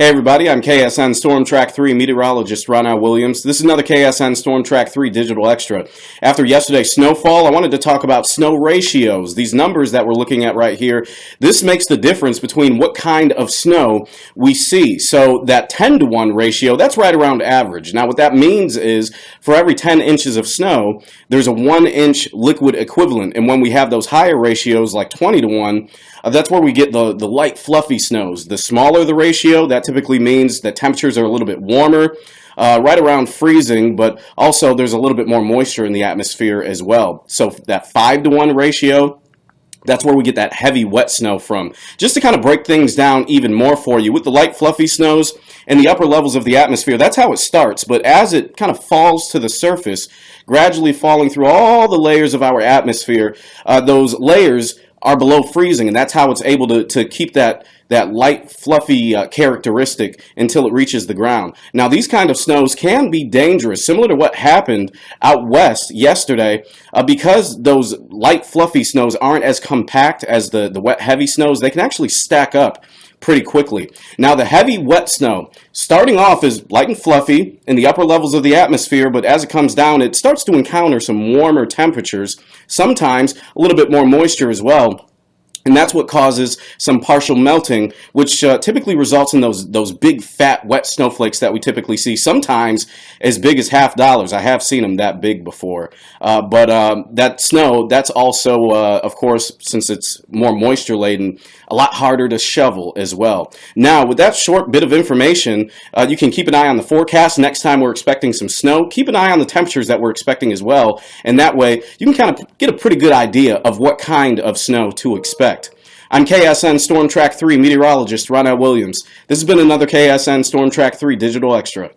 Hey everybody, I'm KSN Storm Track 3 meteorologist Ron Williams. This is another KSN Storm Track 3 digital extra. After yesterday's snowfall, I wanted to talk about snow ratios. These numbers that we're looking at right here, this makes the difference between what kind of snow we see. So that 10-to-1 ratio, that's right around average. Now what that means is for every 10 inches of snow, there's a 1-inch liquid equivalent. And when we have those higher ratios like 20-to-1, that's where we get the light fluffy snows. The smaller the ratio, that typically means that temperatures are a little bit warmer, right around freezing, but also there's a little bit more moisture in the atmosphere as well. So that 5-to-1 ratio, that's where we get that heavy wet snow from. Just to kind of break things down even more for you, with the light fluffy snows in the upper levels of the atmosphere, that's how it starts. But as it kind of falls to the surface, gradually falling through all the layers of our atmosphere, those layers are below freezing, and that's how it's able to keep that light fluffy characteristic until it reaches the ground. Now these kind of snows can be dangerous, similar to what happened out west yesterday, because those light fluffy snows aren't as compact as the wet heavy snows. They can actually stack up pretty quickly. Now the heavy wet snow starting off is light and fluffy in the upper levels of the atmosphere, but as it comes down it starts to encounter some warmer temperatures, sometimes a little bit more moisture as well. And that's what causes some partial melting, which typically results in those big fat wet snowflakes that we typically see, sometimes as big as $half. I have seen them that big before. But that snow, that's also, of course, since it's more moisture laden, a lot harder to shovel as well. Now, with that short bit of information, you can keep an eye on the forecast. Next time we're expecting some snow, keep an eye on the temperatures that we're expecting as well. And that way, you can kind of get a pretty good idea of what kind of snow to expect. I'm KSN Storm Track 3 meteorologist Ron Williams. This has been another KSN Storm Track 3 digital extra.